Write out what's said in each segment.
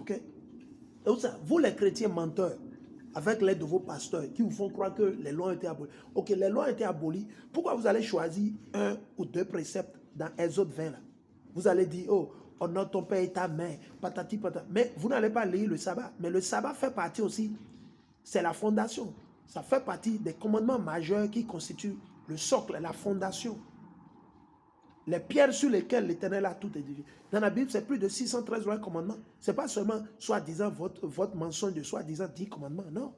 Ok? Donc ça, vous les chrétiens menteurs, avec l'aide de vos pasteurs, qui vous font croire que les lois ont été abolies. Ok, les lois ont été abolies. Pourquoi vous allez choisir un ou deux préceptes dans Exode 20 là? Vous allez dire, oh, honore ton père et ta mère, patati patata. Mais vous n'allez pas lire le sabbat. Mais le sabbat fait partie aussi, c'est la fondation. Ça fait partie des commandements majeurs qui constituent le socle, la fondation. Les pierres sur lesquelles l'Éternel a tout édifié. Dans la Bible, c'est plus de 613 lois et commandements. Ce n'est pas seulement soi-disant votre mensonge de soi-disant 10 commandements, non.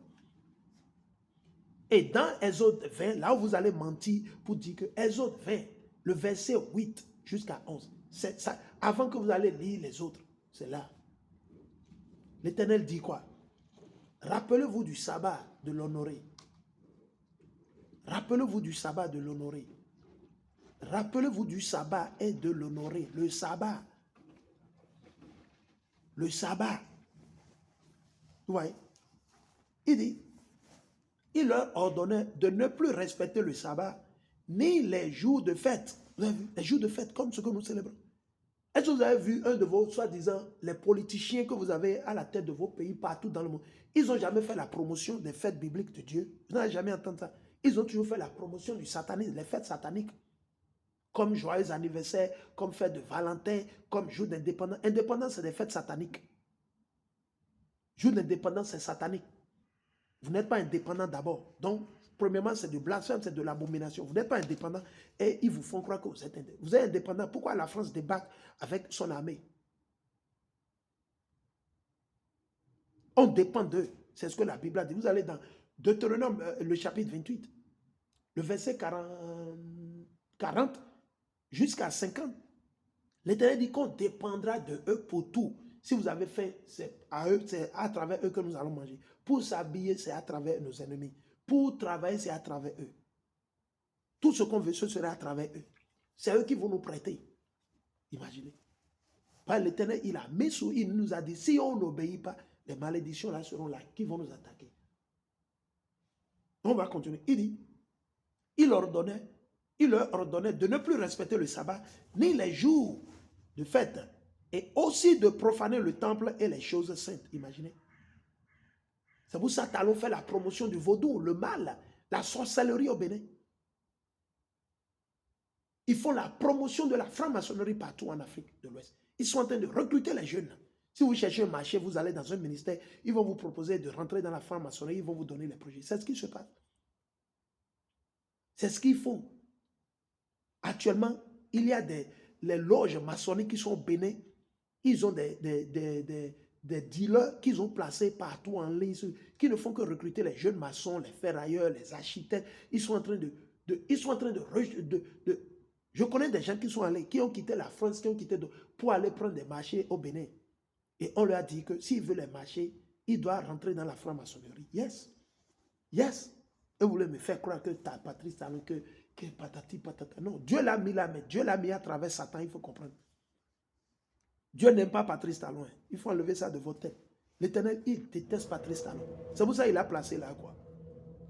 Et dans Exode 20, là où vous allez mentir pour dire que Exode 20, le verset 8 jusqu'à 11, c'est ça, avant que vous allez lire les autres, c'est là. L'Éternel dit quoi? Rappelez-vous du sabbat de l'honorer. Rappelez-vous du sabbat de l'honorer. Rappelez-vous du sabbat et de l'honorer. Le sabbat. Le sabbat. Vous voyez? Il dit, il leur ordonnait de ne plus respecter le sabbat, ni les jours de fête. Vous avez vu? Les jours de fête, comme ce que nous célébrons. Est-ce que vous avez vu un de vos, soi-disant, les politiciens que vous avez à la tête de vos pays partout dans le monde? Ils n'ont jamais fait la promotion des fêtes bibliques de Dieu. Vous n'avez jamais entendu ça. Ils ont toujours fait la promotion du satanisme, les fêtes sataniques. Comme joyeux anniversaire, comme fête de Valentin, comme jour d'indépendance. Indépendance, c'est des fêtes sataniques. Jour d'indépendance, c'est satanique. Vous n'êtes pas indépendant d'abord. Donc, premièrement, c'est du blasphème, c'est de l'abomination. Vous n'êtes pas indépendant et ils vous font croire que vous êtes indépendant. Vous êtes indépendant. Pourquoi la France débarque avec son armée? On dépend d'eux. C'est ce que la Bible a dit. Vous allez dans Deutéronome, le chapitre 28, le verset 40 jusqu'à 50. L'Éternel dit qu'on dépendra de eux pour tout. Si vous avez faim, c'est à travers eux que nous allons manger. Pour s'habiller, c'est à travers nos ennemis. Pour travailler, c'est à travers eux. Tout ce qu'on veut, ce sera à travers eux. C'est eux qui vont nous prêter. Imaginez. L'Éternel, il nous a dit, si on n'obéit pas, les malédictions là seront là, qui vont nous attaquer. On va continuer. Il dit, il leur ordonnait de ne plus respecter le sabbat, ni les jours de fête, et aussi de profaner le temple et les choses saintes. Imaginez. C'est pour ça que Talon fait la promotion du vaudou, le mal, la sorcellerie au Bénin. Ils font la promotion de la franc-maçonnerie partout en Afrique de l'Ouest. Ils sont en train de recruter les jeunes. Si vous cherchez un marché, vous allez dans un ministère, ils vont vous proposer de rentrer dans la franc-maçonnerie, ils vont vous donner les projets. C'est ce qui se passe. C'est ce qu'ils font. Actuellement, il y a les loges maçonniques qui sont au Bénin. Ils ont des dealers qu'ils ont placés partout en ligne, qui ne font que recruter les jeunes maçons, les ferrailleurs, les architectes. Ils sont en train je connais des gens qui sont allés, qui ont quitté la France, pour aller prendre des marchés au Bénin. Et on leur a dit que s'ils veulent les marchés, ils doivent rentrer dans la franc-maçonnerie. Yes. Yes. Et vous voulez me faire croire que Patrice Talon, que patati patata. Non, Dieu l'a mis là, mais Dieu l'a mis à travers Satan, il faut comprendre. Dieu n'aime pas Patrice Talon. Il faut enlever ça de votre tête. L'Éternel, il déteste Patrice Talon. C'est pour ça qu'il a placé là, quoi.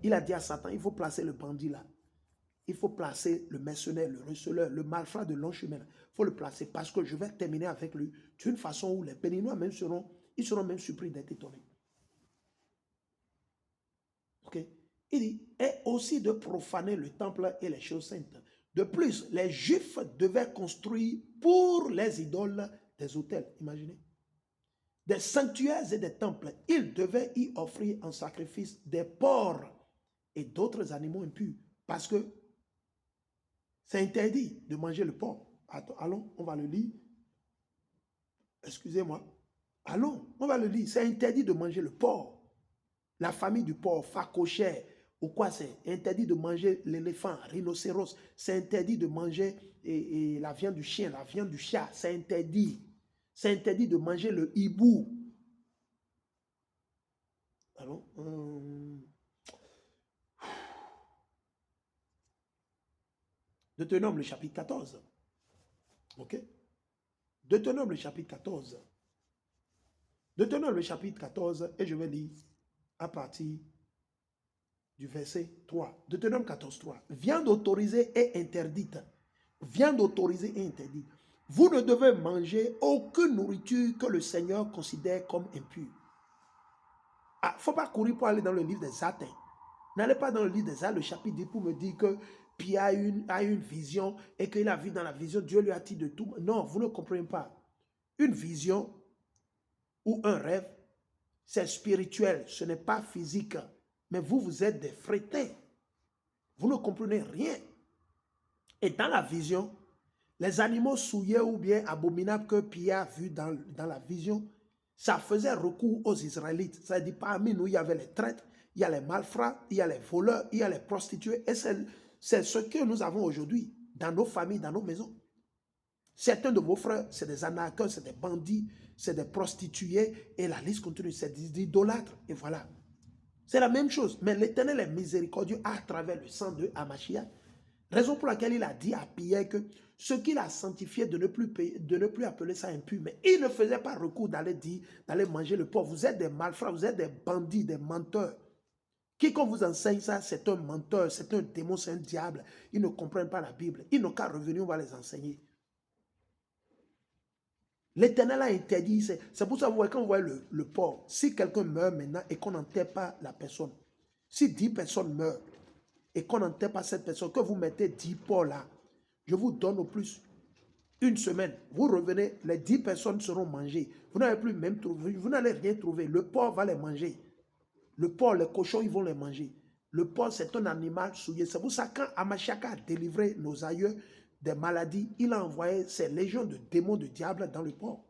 Il a dit à Satan, il faut placer le bandit là. Il faut placer le mercenaire, le receleur, le malfrat de long chemin. Il faut le placer parce que je vais terminer avec lui d'une façon où les Béninois même seront même surpris d'être étonnés. Ok? Il dit, et aussi de profaner le temple et les choses saintes. De plus, les Juifs devaient construire pour les idoles des autels. Imaginez. Des sanctuaires et des temples. Ils devaient y offrir en sacrifice des porcs et d'autres animaux impurs. Parce que c'est interdit de manger le porc. Allons, on va le lire. Excusez-moi. Allons, on va le lire. C'est interdit de manger le porc. La famille du porc, phacochère, ou quoi c'est interdit de manger l'éléphant, rhinocéros. C'est interdit de manger la viande du chien, la viande du chat. C'est interdit. C'est interdit de manger le hibou. Allons. Deutéronome, le chapitre 14. Ok? Deutéronome, le chapitre 14. Deutéronome, le chapitre 14, et je vais lire à partir du verset 3. Deutéronome 14, 3. Viande autorisée et interdite. Viande autorisée et interdite. Vous ne devez manger aucune nourriture que le Seigneur considère comme impure. Ah, il ne faut pas courir pour aller dans le livre des Actes. N'allez pas dans le livre des Actes, le chapitre 10 pour me dire que Pierre a une vision et qu'il a vu dans la vision, Dieu lui a dit de tout. Non, vous ne comprenez pas. Une vision ou un rêve, c'est spirituel, ce n'est pas physique. Mais vous, vous êtes des frétins. Vous ne comprenez rien. Et dans la vision, les animaux souillés ou bien abominables que Pierre a vus dans la vision, ça faisait recours aux Israélites. Ça dit, parmi nous, il y avait les traîtres, il y a les malfrats, il y a les voleurs, il y a les prostituées. Et c'est ce que nous avons aujourd'hui dans nos familles, dans nos maisons. Certains de vos frères, c'est des anarchistes, c'est des bandits, c'est des prostituées, et la liste continue, c'est des idolâtres, et voilà. C'est la même chose, mais l'Éternel est miséricordieux à travers le sang de Hamashiach. Raison pour laquelle il a dit à Pierre que ce qu'il a sanctifié de ne plus appeler ça impur, mais il ne faisait pas recours d'aller manger le porc. Vous êtes des malfrats, vous êtes des bandits, des menteurs. Quiconque vous enseigne ça, c'est un menteur, c'est un démon, c'est un diable. Ils ne comprennent pas la Bible. Ils n'ont qu'à revenir, on va les enseigner. L'Éternel a interdit, c'est pour ça que vous voyez, quand vous voyez le porc, si quelqu'un meurt maintenant et qu'on n'enterre pas la personne, si 10 personnes meurent et qu'on n'enterre pas cette personne, que vous mettez 10 porcs là, je vous donne au plus une semaine, vous revenez, les 10 personnes seront mangées. Vous n'allez plus même trouver, vous n'allez rien trouver. Le porc va les manger. Le porc, les cochons, ils vont les manger. Le porc, c'est un animal souillé. C'est pour ça que quand Hamashiach a délivré nos aïeux des maladies, il a envoyé ses légions de démons, de diables dans le porc.